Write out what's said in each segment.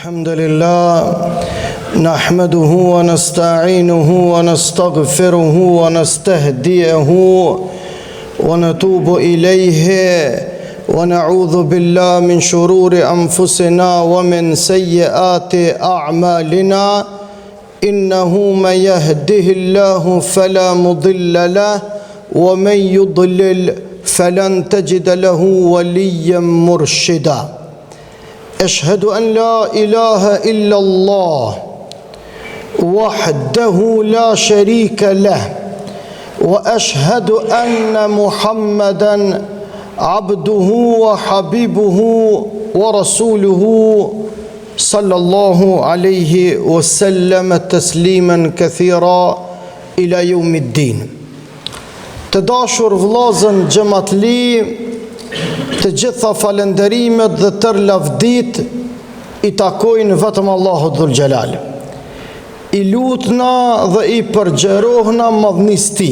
الحمد لله نحمده ونستعينه ونستغفره ونستهديه ونتوب إليه ونعوذ بالله من شرور أنفسنا ومن سيئات أعمالنا إنه من يهده الله فلا مضل له ومن يضلل فلن تجد له وليا مرشدا أشهد أن لا إله إلا الله وحده لا شريك له وأشهد أن محمدا عبده وحبيبه ورسوله صلى الله عليه وسلم تسليما كثيرا إلى يوم الدين. تداشر vllazën xhamatli, të gjitha falenderimet dhe tërë lavdit i takojnë vetëm Allahut Dhul Gjelal. I lutna dhe i përgjerohna madhnisë ti.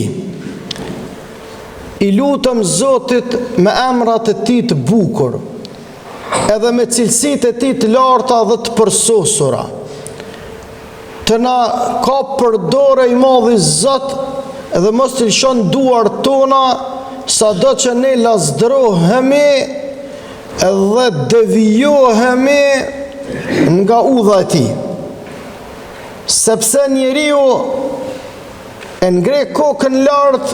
I lutëm Zotit me emrat e ti të bukur, edhe me cilësit e ti të larta dhe të përsosura, të na ka përdore i madhi Zot, edhe mos të lëshon duar tona, sa do që ne lazdrohemi edhe devijohemi nga udha e ti. Sepse njeriu e ngre kokën lartë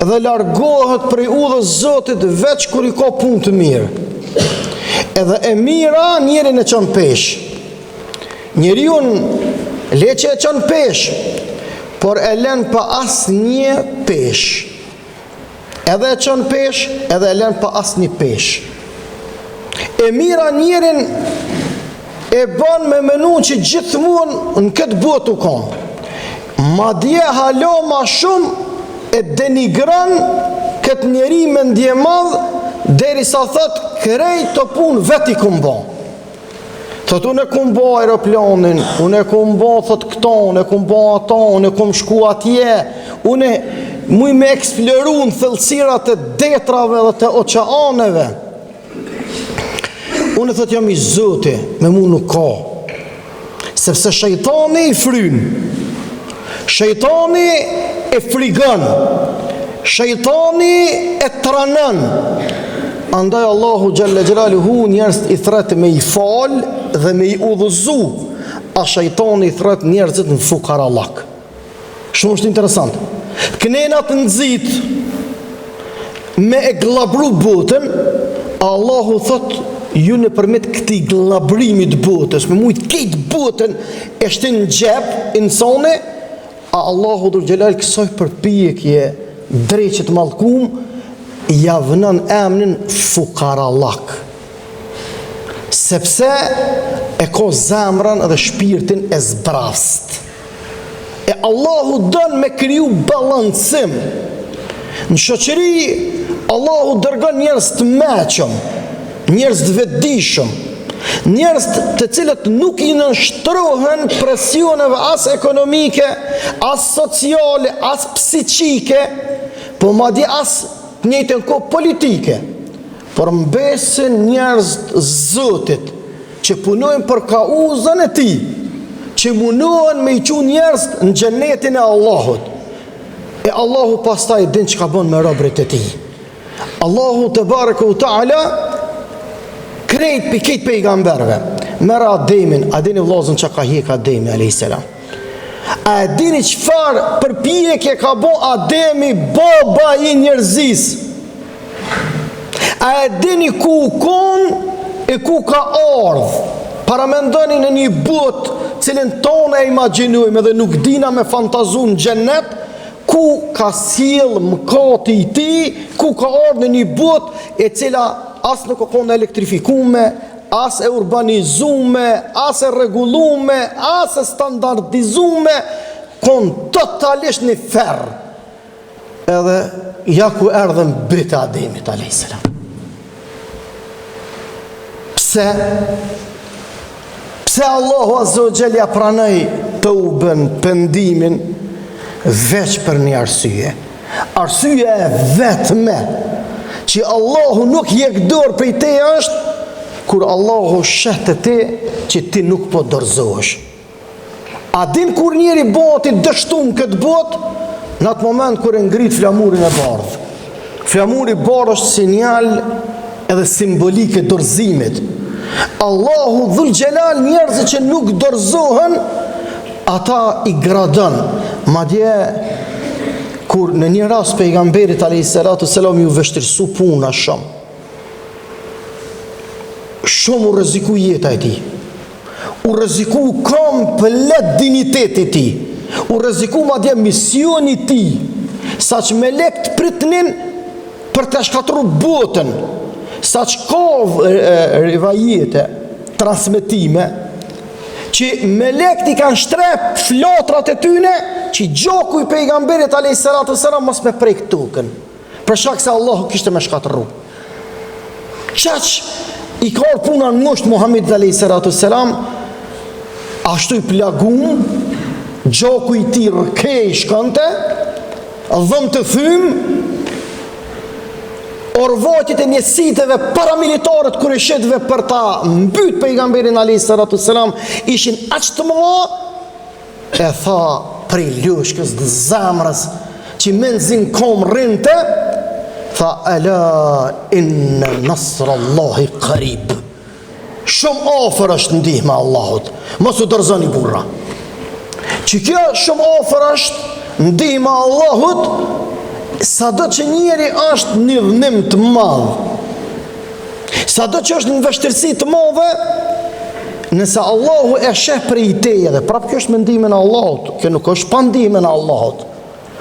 dhe largohet prej udhës Zotit veç kur i ka punë të mirë. Edhe e mira njerin e qënë pesh. Njeriu leqe e qënë pesh, por e len pa as një pesh. Edhe e qënë pesh, edhe e len pa as një pesh. E mira njerin e ban me menu që gjithmonë në këtë botë u kanë. Ma dje halo ma shumë e denigran këtë njeri me ndje madhë, deri sa thët krejt të punë veti kumë ba. Thët unë e kumë ba aeroplanin, unë e kumë ba thët këta, unë e kumë ba ata, unë e kumë shku atje, unë e muj me eksploru në thellësirat e detrave dhe të oqeaneve. Unë thot jam i Zoti, me mu nuk ka. Sepse shejtani i fryn, shejtani e frigon, shejtani e tranon. Andaj Allahu Gjelle Gjelaluhu njerëz i thret me i fal dhe me i udhëzu, a shejtani i thret njerëzit në fukarallak. Shumë është interesant. Kënenat nëzit me e glabru botën, Allahu thot ju në përmet këti glabrimit botës, me mujtë këtë botën e shtin në gjep insane, a Allahu Dhul Gjelal kësoj përpjekje dreqet malkum, javënën emnin fukarallak. Sepse e ko zemrën dhe shpirtin e zbrast. E Allahu dën me kriju balancim. Në shoqëri, Allahu dërgon njerëz të meqëm, njerëz të vetëdijshëm, njerëz të cilët nuk i nënshtrohen presioneve as ekonomike, as sociale, as psiqike, po madje as të njëjtën kohë politike, por mbesin njerëz të Zotit që punojnë për kauzën e tij, që munohen me i qu njerëz në xhenetin e Allahut. E Allahu pastaj din që ka bën me robrit e tij. Allahu te bareke u taala krejt për këtë pejgamberve. Mera Ademin, a dini vllazën që ka hjek Ademi a.s. A dini çfarë përpjekje ka bo Ademi, baba i njerëzis? A dini ku u kon e ku ka ardh? Paramendoni në një botë cilën tonë e imagjinujmë dhe nuk dina me fantazun xhenet, ku ka sjell mëkati i tij, ku ka ardhur në një botë e cila as nuk ka qenë elektrifikume, as e urbanizume, as e rregullume, as e standardizume, kon totalisht në ferr. Edhe ja ku erdhën bita Ademit a.s. Pse? Pse Allahu Azza wa Jalla ja pranoi tauben, pendimin veç për një arsye. Arsyeja e vetme që Allahu nuk jek dorë prej te është kur Allahu sheh te ti që ti nuk po dorëzohesh. A din kur njeri bëhet i dështum këtë botë? Në atë moment kur e ngrit flamurin e bardhë. Flamuri i bardhë është sinjal edhe simbolik e dorëzimit. Allahu Dhul Gjelal njerëzit që nuk dorëzohen, ata i gradon. Madje kur në një rast pejgamberit alayhis salam ju vështirësu puna shumë. Shumë u rreziku jeta e tij. U rreziku komplet diniteti i tij. U rreziku madje misioni i tij. Saq melekt pritnin për të shkatruar botën. Saq kohë rivajete, transmetime, që melekti kanë shtrep flotrat e tyne, që gjoku i pejgamberit alayhis salam mos me prek tokën. Për shkak se Allahu kishte me shkatërru. Qaq i ka puna në ngusht Muhamedit alayhis salam, ashtu i plagum, gjoku i tij rkej shkonte, dhëm të thym, orvotjet e njësiteve paramilitarët kureshitëve për ta mbyt pejgamberin alayhis salam ishin aq të mëdha, e tha prej lushkës dhe zamrës që menzin kom rrinte, tha ala inna nasrallahi qarib. Shumë afër është ndihma e Allahut. Mos u dorëzoni burra. Që kjo shumë afër është ndihma e Allahut, sado që njeri është një dhënim të madh, sado që është një vështirësi të madhe, nëse Allahu e sheh për i teje, dhe prapë kjo është me ndihmën e Allahut, kjo nuk është pa ndihmën e Allahut,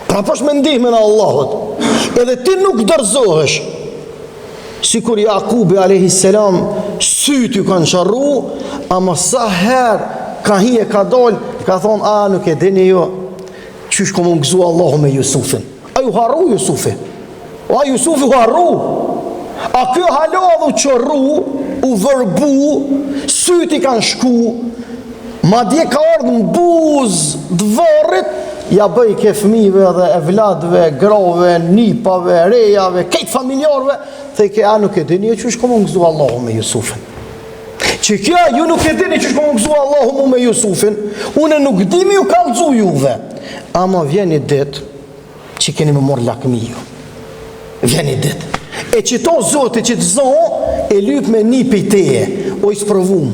prapë është me ndihmën e Allahut, edhe ti nuk dorëzohesh, sikur Jakubi alayhis salam syt ju kanë qarru, ama sa herë ka hije ka dol, ka thonë, a nuk e dini ju, qysh ko më gëzu Allahu me Jusufin. A ju harru Jusufi? A Jusufi u harru? A kjo haladhu qërru, u vërbu, syti kanë shku, ma dje ka ardhë në buzë dëvarit, ja bëj ke fëmijëve dhe evladve, grove, nipave, rejave, kejtë familjarve, dhe ke a nuk e dini, që shko më gëzu Allahu me Jusufin. Që kja, ju nuk e dini që shko më gëzu Allahu mu me Jusufin, une nuk dimi ju kalëzu juve. Ama vjen i dit, që keni me morë lakmi ju. Vjen i dit. E që to zote që të zonë, e lyp me një pejteje, o i sprovum.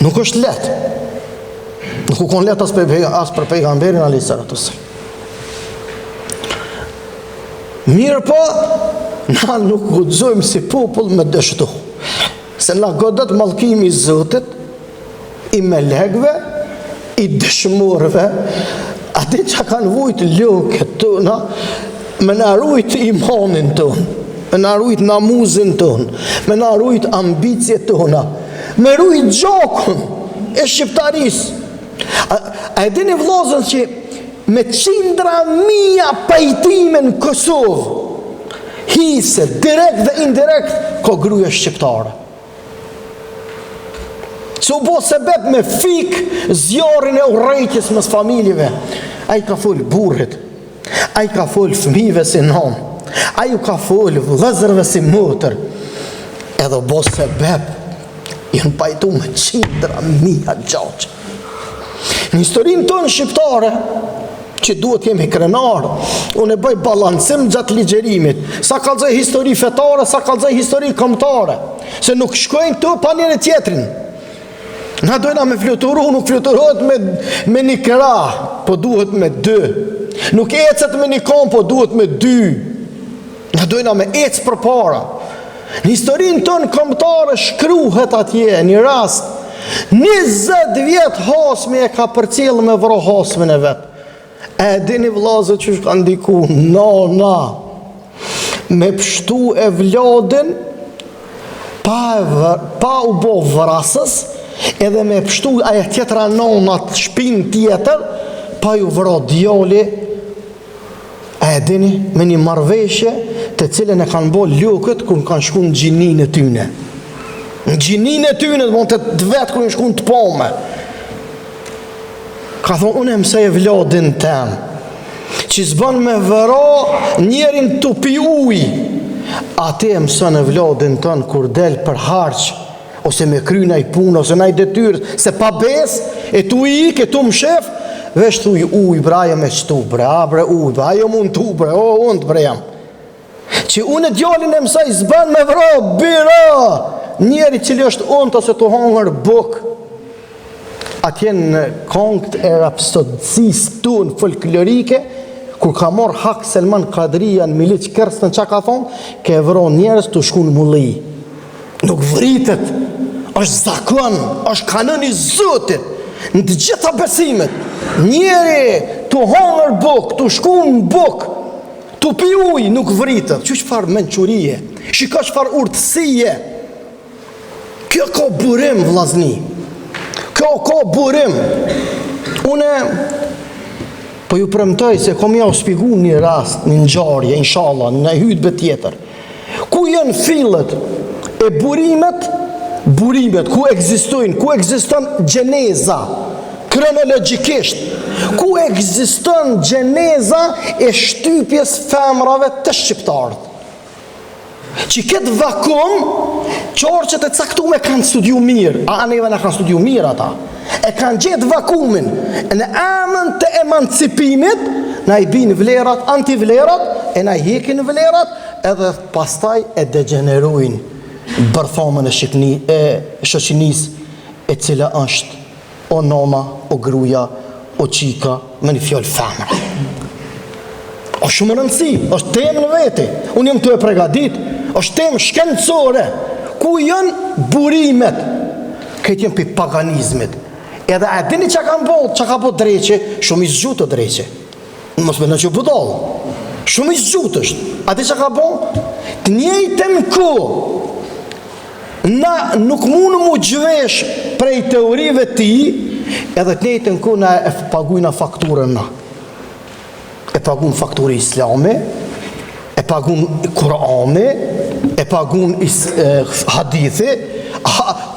Nuk është let. Nuk u kon let as për pejgamberin alayhis salam. Mirë po, na nuk guxojmë si popull me dështu. Se na godet mallkimi i Zotit, i melekëve, i dëshmorëve, atë që kanë vujt lëkët tona, me na rujt imanin ton, me na rujt namuzin ton, me na rujt ambicjet tona, me rujt gjokun e shqiptarisë. A e dini vllazën që me qindra mija pajtime në Kosovë, hise, direkt dhe indirekt, ko gruja shqiptare. Se u bo sebeb me fik zjarin e urrejtjes mes familjeve. A i ka fol burrit, a i ka fol fëmijëve si nam, a i ka fol vëllezërve si motër, edhe u bo sebeb, janë pajtu me qindra mija gjaqë. Në historinë tonë shqiptare, që duhet jemi krenar, unë e bëj balancim gjatë ligjerimit, sa kallëzoj histori fetare, sa kallëzoj histori kombëtare, se nuk shkojnë të pa njëri tjetrin. Na dojna me fluturu, nuk fluturohet me një krah, po duhet me dy. Nuk ecet me një kom, po duhet me dy. Na dojna me ecë për para. Në historinë tonë kombëtare shkruhet atje, një rast, 20 vjetë hasmi e ka përcjellë me vro hasmin e vetë. E dini vllazët që shka ndiku, me pështu e vladin, pa u bo vrasës, edhe me pështu aje tjetra nonat shpin tjetër, pa ju vro djali, e dini, me një marveshje, të cilën e kanë bo lukët, kër kanë shku në gjinin e tyne. Në gjinin e tyne, të vetë kër në shku në të pome. Ka thonë, unë e mësej e vladin tem, që zban me vëra njerin të pi uj, Ate e mësën e vlodin tënë kur del për harq, ose me kry naj punë, ose naj detyrë, se pa bes, e tu i ik, e tu më shef, vesh thuj, uj, braja me qëtu, bre, a bre, uj, bre, ajo mund tu, bre, o, unë të bre jam. Që unë e djallin e mësaj zban me vro, bira, njeri cili është unë, ose të hongër buk, atje në kongët e rapsodësis tunë folklorike, kur ka morë hak Selman Kadria në Milic Kërstën që ka thonë, ke vro njerës të shku në mulli. Nuk vritet, është zakon, është kanën i Zotit, në të gjitha besimet. Njeri të hongër buk, të shku në buk, të pi uj, nuk vritet. Që farë menqurije, shika çfarë urtësije. Kjo ka burim, vllazni. Kjo ka burim. Une po ju premtoj se kom ja u shpigu një rast, një ngjarje, inshallah, në hutbë tjetër. Ku janë fillet e burimet, ku ekziston gjeneza, kronologjikisht, ku ekziston gjeneza e shtypjes femrave të shqiptarët. Që këtë vakum, qorqet e caktume kanë studiu mirë, a neve në kanë studiu mirë ata, e kanë gjetë vakumin, në amën të emancipimit, na i binë vlerat, antivlerat, e na i hekin vlerat, edhe pastaj e degenerujnë bërthamën e shoqinis, e cila është o noma, o gruja, o qika, me një fjallë femra. O shumë rëndësi, është temë në veti, unë jam të e pregadit, është temë shkencore, ku janë burimet, këtë janë për paganizmit. Edhe e dini që ka bo dreqe, shumë i zgjutë dreqe. Mos me në që budolë, shumë i zgjutë është. A di që ka bo? Të njëjtën ku, na nuk mundë mu gjvesh prej teorive ti, edhe të njëjtën ku na e pagujna fakturën na. E pagun fakturë islami, e pagun Kurani, e pagun hadithi.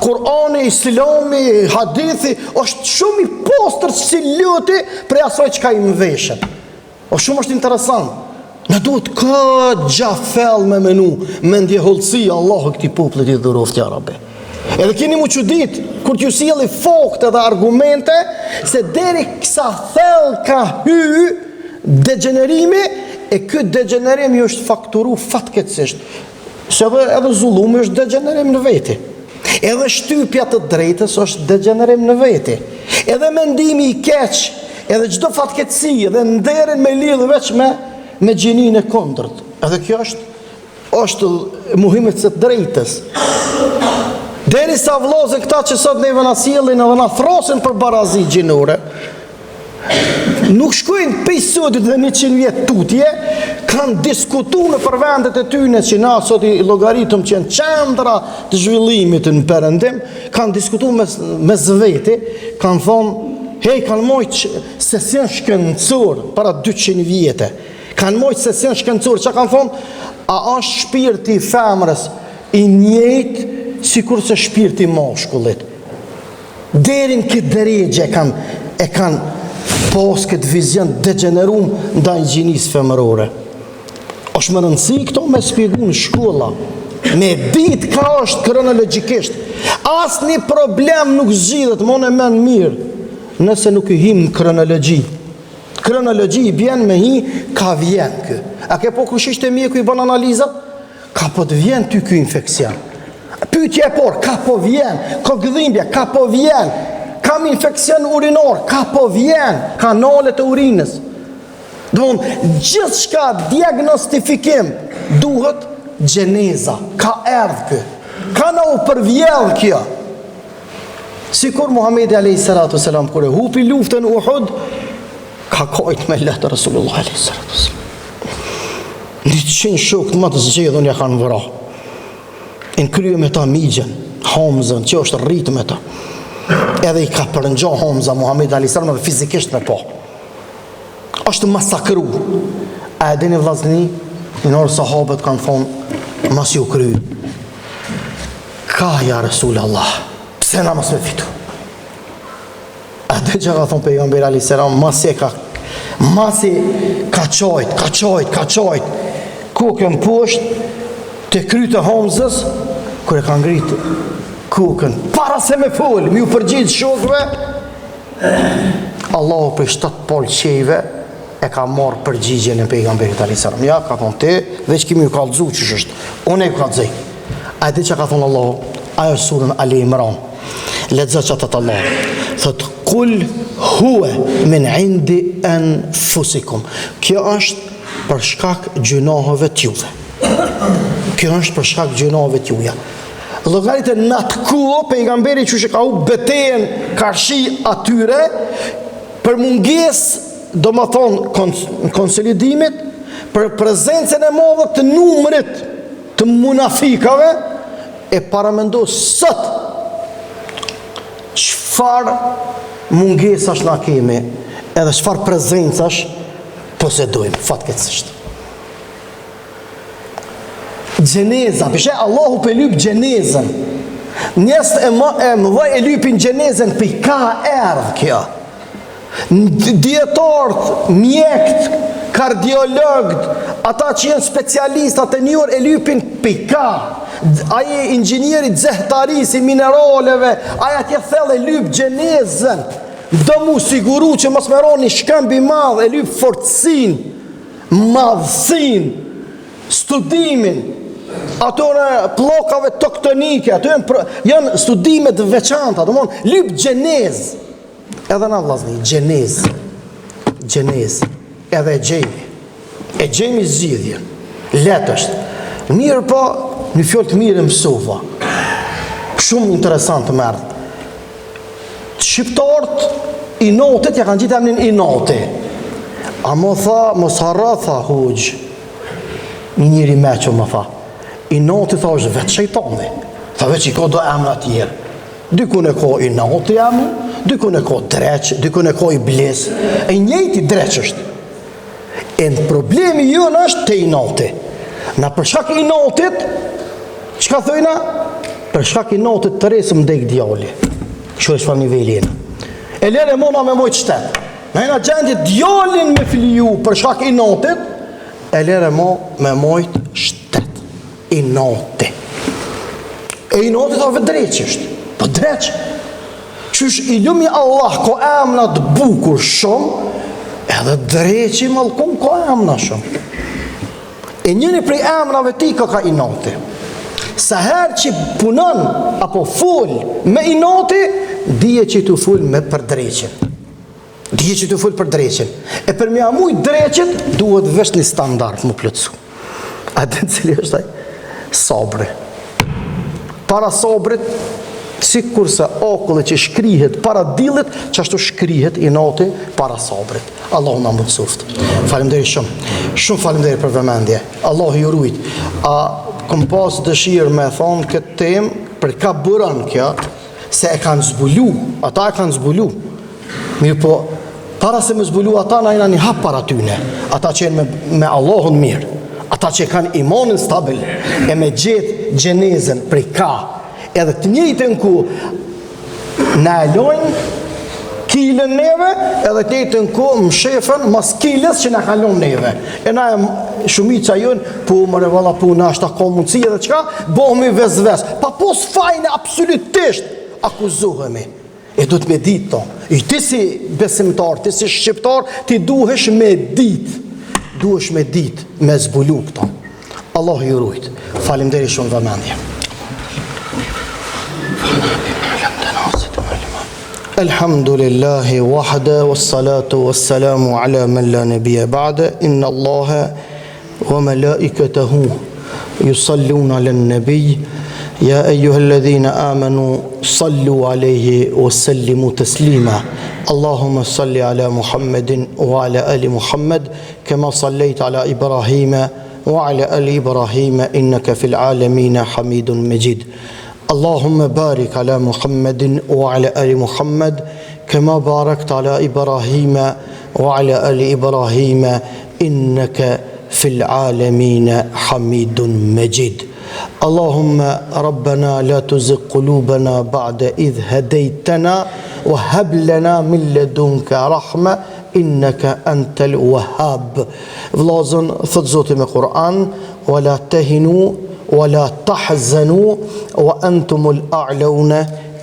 Kurani, islami, hadithi, është shumë i postër si ljuti prej asoj që ka i më veshët. O shumë është interesant. Në duhet ka gjafel me menu, me ndje holësi, Allahu këti poplit i dhuroft, ja Rabbi. Edhe keni mu që dit, kur t'ju sjeli fokt edhe argumente, se deri kësa thell ka hy degenerimi, e këtë degenerimi është fakturu fatkeqësisht. Se edhe zullumi është degenerim në veti. Edhe shtypja të drejtës është degenerim në veti. Edhe mendimi i keq, edhe çdo fatkeqësi, edhe nderin me lidhë veç me gjinin e kondërt. Edhe kjo është muhimet së drejtës. Deri sa vlozën këta që sot neve na sjellin edhe na throsin për barazi gjinore, nuk shkojnë pej sotit dhe 100 vjet tutje, kanë diskutu në për vendet e tyne që na sot i logaritëm që janë qendra të zhvillimit në Perëndim, kanë diskutu me zveti, kanë thonë, hej, kanë mojtë sesion shkencor para 200 vjete, kanë mojtë sesion shkencor, që kanë thonë, a është shpirti i femrës i njëjtë si kur se shpirti i mashkullit. Derin këtë drejgje e kanë pos këtë vizion degenerum ndaj gjinisë femërore. është më rëndësi këto me spjegu në shkolla, me ditë ka është kronologjikisht. Asë një problem nuk zgjidhet, më në men mirë, nëse nuk i him në kronologji. Kronologji i bjen me hi, ka vjen kë. A ke po kushisht e mjeku i bën analizat? Ka po të vjen ty kë infekcion. Pyetje e por, ka po vjen, ka gdhimbja, ka po vjen, kam infekcion urinor, ka po vjen, kanalet e urinës. Dëmon, gjithë shka diagnostifikim duhet gjeneza, ka erdhë kë, ka na u përvjellë kjo. Sikur Muhamedi a.s. kër e hupi luftën Uhud, ka kajt me letë Rasulullah a.s. 100 shokët më të zgjedhun ja kanë vëra. Në krye me ta migjen, Hamzën, që është rritë me ta. Edhe i ka përëngja Hamza, Muhamedi a.s. dhe fizikisht me po. Është masakru. A e dini vllazni, në orë sahabët kanë thonë, mas ju kry. Ka ja Rasulullah, pse na mos me fitu? A dhe që ka thonë pejgamberi a.s. masi ka qajt, kokën poshtë, Te kryte Hamzës, kër e ka ngritë kukën, para se me folë, mi u përgjith shokëve, Allahu për 7 polqeve e ka marrë përgjigjen e pejgamberit alayhis salam. Ja, ka thonë te, veç kimi ju kallëzu që është, unë e ka dzej. A di që ka thonë Allahu, ajo surën Ali Imran, lexo që atë Allah, thotë, kul huwe min indi anfusikum. Kjo është për shkak gjunaheve t'juve. Kjo është për shkak gjunaheve t'juja. Llogaritë në atë kohë pejgamberi që ka u betejën karshi atyre për mungesë, do më thonë konsolidimit, për prezencën e madhe të numrit të munafikave, e paramendo sot çfarë mungesash na kemi, edhe çfarë prezencash posedojmë fatkeqësisht. Gjeneza, pishe Allahu për lyp gjenezën. Njësë e më vaj e lypin gjenezën për ka erdhë kjo. Djetarët, mjekët, kardiologët, ata që jenë specialistat e njërë e lypin për ka. Aje inxhinierit zehtarisi mineraleve, aja tje thellë e lyp gjenezën. Do mu siguru që mos me roni shkëmbi madhë, e lyp fortësin, madhësin, studimin, ato në pllokave tektonike, ato janë studime të veçanta, do mon lyp gjenez. Edhe na vllazni, gjenez, edhe e gjejmi zgjidhjen. Letë është. Mirë po, një fjalë të mirë mësova. Shumë interesant më erdhi. Shqiptarët i notit ja kanë gjetur emrin i noti. A mo tha, mos harra tha hoxh. Një njëri me që më tha, i noti tha është vetë shejtani, tha veç i ka do emra tjerë, dykun e ka i noti emrin, dykun e ka dreq, dykun e ka i bles, e njëjti dreq është, e në problemi jënë është te i noti, na për shkak i notit, qka thojna? Për shkak i notit të resëm dek djali, kështu është fa nivelin, e lere mona me mojtë shtetë, na jena gjendje djalin me filiju për shkak i notit, e lere mo me mojtë shtet, i noti. E i noti të ove dreqisht, po dreq. Qysh i lumi Allah ko emna të bukur shumë, edhe dreqi malkum ko emna shumë. E njëri prej emnave ti ka i noti. Sa herë që punon, apo full me i noti, dije që tu full me për dreqin. Dije që të full për dreqin. E për mja muj dreqit, duhet vesh një standard më plëtsu. A dhe në cili është taj? Sabri. Para sabrit, si kurse akullë që shkrihet para dilit, që ashtu shkrihet i noti para sabrit. Allahu na mësuft. Faleminderit shumë. Shumë faleminderit për vëmendje. Allahu ju rujt. A kom pas dëshirë me thonë këtë temë, për ka bëran kjo, se e kanë zbulu. Ata e kanë zbulu. Mirë po, para se me zbulu ata na jena një hap para tyne. Ata që jenë me Allahun mirë. Ata që kanë imanin stabil. E me gjithë gjenezën prej ka. Edhe të njëjtën ku na e lojnë kilën neve, edhe të njëjtën ku më shefën mas kilës që na kalon neve. E na e shumica jënë, po mëre valla po na është ka mundësi edhe qka, bohemi vezves. Pa pos fajne absolutisht akuzohemi. E du të me ditë to. I ti si besimtar, ti si shqiptar, ti duhesh me ditë. Duhesh me ditë, me zbulu këto. Allah ju rujt. Faleminderit shumë vëmendje. Alhamdulillahi wahda, wassalatu wassalamu ala man la nabiyya ba'da. Inna Allaha wa malaikatahu yusalluna ala nabiy. يا أيها الذين آمنوا صلوا عليه وسلموا تسليما اللهم صل على محمد وعلى آل محمد كما صليت على إبراهيم وعلى آل إبراهيم إنك في العالمين حميد مجيد اللهم بارك على محمد وعلى آل محمد كما باركت على إبراهيم وعلى آل إبراهيم إنك في العالمين حميد مجيد اللهم ربنا لا تزغ قلوبنا بعد إذ هديتنا وهب لنا من لدنك رحمة إنك أنت الوهاب. Vllazën thot Zoti me Kur'an, ولا تهنوا ولا تحزنوا وأنتم الأعلون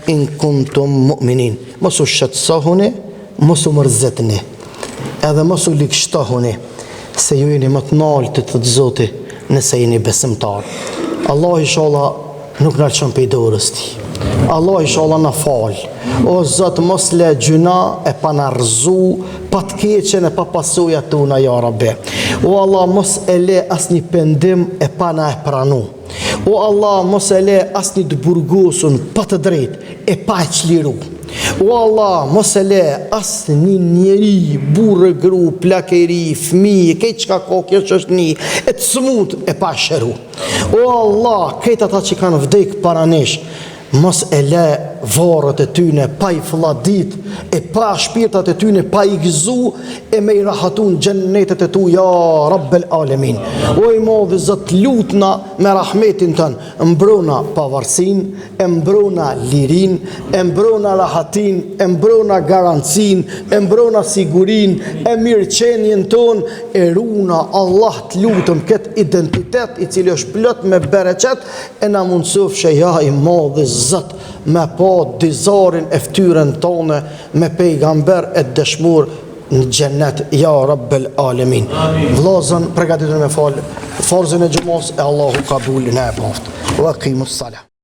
إن كنتم مؤمنين. Mos u shqetësohuni, mos u mërzetni, edhe mos u likështohuni, se ju jeni më të lartë të Zoti nëse jeni besimtar. Allah inshallah nuk na lëshon pe dorës ti. Allah inshallah na fal. O Zot, mos le gjuna e pa na rrëzu, pa të keqen e pa pasojat tona ya Rabbi. O Allah, mos e le asnjë pendim e pa na e pranu. O Allah, mos e le asnjë të burgosun pa të drejtë e pa e çliru. O Allah, mos e le asnjë njeri, burrë, gru, plakeri, fëmijë, këtë çka ka kjo çështni, e të smut e pa shëru. O Allah, këtë ata që kanë vdek para nesh, mos e le varët e tyne pa i fladit, e pa shpirtat e tyne pa i gëzu, e me i rahatun gjennetet e tu, ja Rabbel Alemin. O i modhi Zot, lutna me rahmetin tën, mbrona pavarësin, e mbrona lirin, e mbrona rahatin, e mbrona garancin, e mbrona sigurin, e mirëqenjen ton, e runa Allah të lutëm këtë identitet i cili është plot me bereqet, e na mundësof që ja i modhi Zot me pa dizarin e ftyrën tonë me pejgamber e dëshmur në gjennet, ja Rabbel Alemin. Vllazën përgatitur me farzën e xhumos, e Allahu kabul në e baft. Wa qimus salah.